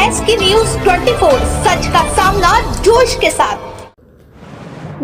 SK News 24, सच का सामना जोश के साथ।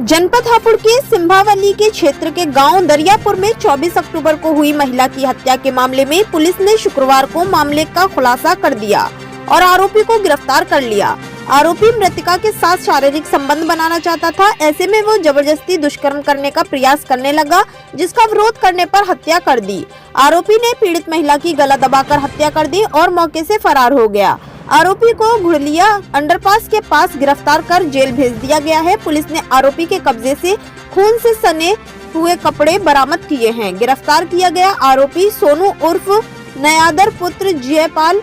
जनपद हापुड़ के सिंभावली के क्षेत्र के गांव दरियापुर में 24 अक्टूबर को हुई महिला की हत्या के मामले में पुलिस ने शुक्रवार को मामले का खुलासा कर दिया और आरोपी को गिरफ्तार कर लिया। आरोपी मृतका के साथ शारीरिक संबंध बनाना चाहता था। ऐसे में वो जबरदस्ती दुष्कर्म करने का प्रयास करने लगा, जिसका विरोध करने पर हत्या कर दी। आरोपी ने पीड़ित महिला की गला दबाकर हत्या कर दी और मौके से फरार हो गया। आरोपी को घुड़लिया अंडरपास के पास गिरफ्तार कर जेल भेज दिया गया है। पुलिस ने आरोपी के कब्जे से खून से सने हुए कपड़े बरामद किए हैं। गिरफ्तार किया गया आरोपी सोनू उर्फ नयादर पुत्र जयपाल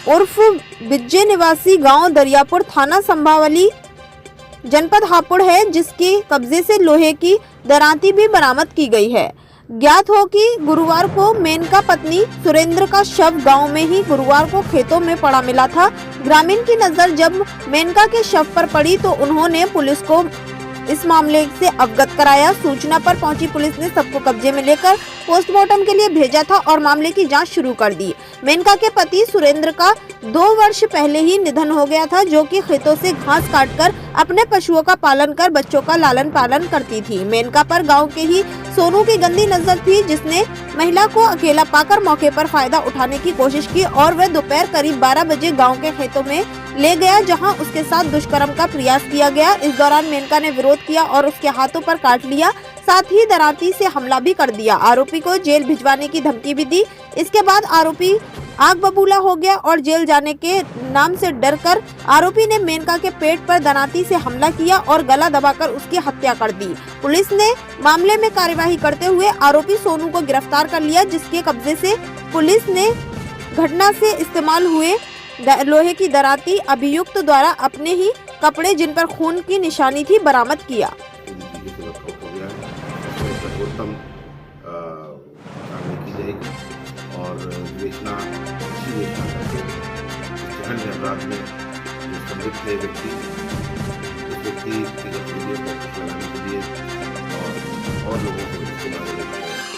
उर्फ बिज्जे निवासी गांव दरियापुर थाना संभावली जनपद हापुड़ है, जिसके कब्जे से लोहे की दरांती भी बरामद की गई है। ज्ञात हो कि गुरुवार को मेनका पत्नी सुरेंद्र का शव गांव में ही गुरुवार को खेतों में पड़ा मिला था। ग्रामीण की नजर जब मेनका के शव पर पड़ी तो उन्होंने पुलिस को इस मामले से अवगत कराया। सूचना पर पहुंची पुलिस ने सबको कब्जे में लेकर पोस्टमार्टम के लिए भेजा था और मामले की जांच शुरू कर दी। मेनका के पति सुरेंद्र का 2 वर्ष पहले ही निधन हो गया था, जो कि खेतों से घास काटकर अपने पशुओं का पालन कर बच्चों का लालन पालन करती थी। मेनका पर गांव के ही सोनू की गंदी नजर थी, जिसने महिला को अकेला पाकर मौके पर फायदा उठाने की कोशिश की और वह दोपहर करीब 12 बजे गाँव के खेतों में ले गया, जहां उसके साथ दुष्कर्म का प्रयास किया गया। इस दौरान मेनका ने विरोध किया और उसके हाथों पर काट लिया, साथ ही दरांती से हमला भी कर दिया। आरोपी को जेल भिजवाने की धमकी भी दी। इसके बाद आरोपी आग बबूला हो गया और जेल जाने के नाम से डरकर आरोपी ने मेनका के पेट पर दरांती से हमला किया और गला दबाकर उसकी हत्या कर दी। पुलिस ने मामले में कार्यवाही करते हुए आरोपी सोनू को गिरफ्तार कर लिया, जिसके कब्जे से पुलिस ने घटना से इस्तेमाल हुए लोहे की दरांती अभियुक्त द्वारा अपने ही कपड़े, जिन पर खून की निशानी थी, बरामद किया। और विवेचना अच्छी विवेचना करके जघन्य अपराध में जो संलिप्त है व्यक्ति उस व्यक्ति की गतिविधियों को लगाने के लिए और लोगों को इसके बारे में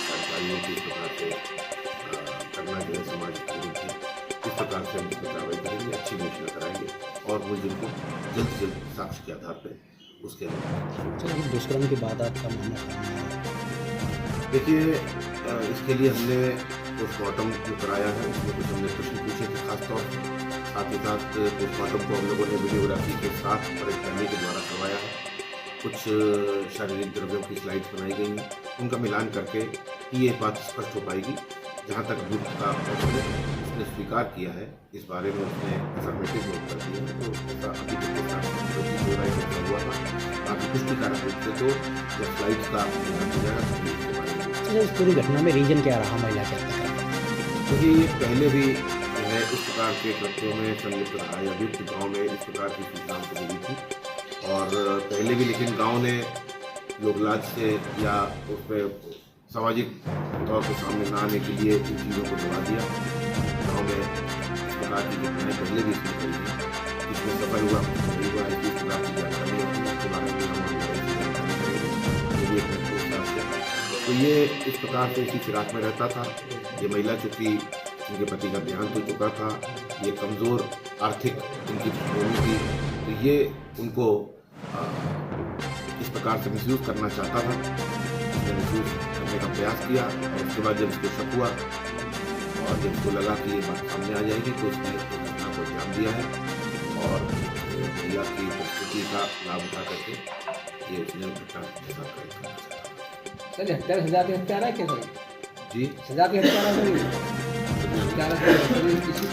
जानकारियों की इस प्रकार से करना जो है समाज विरोधी, इस प्रकार से हम इसमें कार्रवाई करेंगे, अच्छी विवेचना कराएंगे और मुलजिम को जल्द से जल्द साक्ष्य के आधार पर उसके दुष्कर्म के बाद आपका मामला सामने आया। देखिए, इसके लिए हमने पोस्टमार्टम जो कराया है उसमें कुछ हमने प्रश्न पूछे थे, खासतौर से साथ ही साथ पोस्टमार्टम को हम लोगों ने वीडियोग्राफी के साथ और एक कैमरे के द्वारा करवाया है। कुछ शारीरिक द्रव्यों की स्लाइड्स बनाई गई हैं, उनका मिलान करके ये बात स्पष्ट हो पाएगी। जहाँ तक अभियुक्त का उसने स्वीकार किया है, इस बारे में उसने अफर्मेटिव वोट कर दिया है, तो ऐसा अभी तक के साथ हुआ था। बाकी पुष्टिकारक रूप से तो जब स्लाइड्स का मिलान हो जाएगा इस पूरी घटना में रीजन क्या रहा महिला के हत्या का? क्योंकि ये पहले भी जो है इस प्रकार के कृत्यों में संलिप्त रहा है। अभियुक्त गाँव में इस प्रकार की सूचना हमको मिली थी और पहले भी, लेकिन गाँव ने लोकलाज से या उस पर सामाजिक तौर पर सामने न आने के लिए इन चीज़ों को दबा दिया। गाँव में इस प्रकार की घटनाएं पहले भी इसमें करी हैं, इसमें सफल हुआ नहीं हुआ है, इस प्रकार की जानकारी उसके बारे में तो ये इस प्रकार से इसी फिराक में रहता था। ये महिला चूँकि उनके पति का देहांत हो चुका था, ये कमज़ोर आर्थिक इनकी भूमि थी, तो ये उनको इस प्रकार से मिसयूज़ करना चाहता था। उसने मिसयूज़ करने का प्रयास किया और उसके बाद जब उसको शक हुआ और जब उसको लगा कि ये बात सामने आ जाएगी तो उसने घटना को अंजाम दिया है और महिला की परिस्थिति का लाभ उठा करके ये उसने घटना के साथ करना चाहा। सर हत्या सजा की हत्या है क्या सर? जी, सजा की हत्या है किसी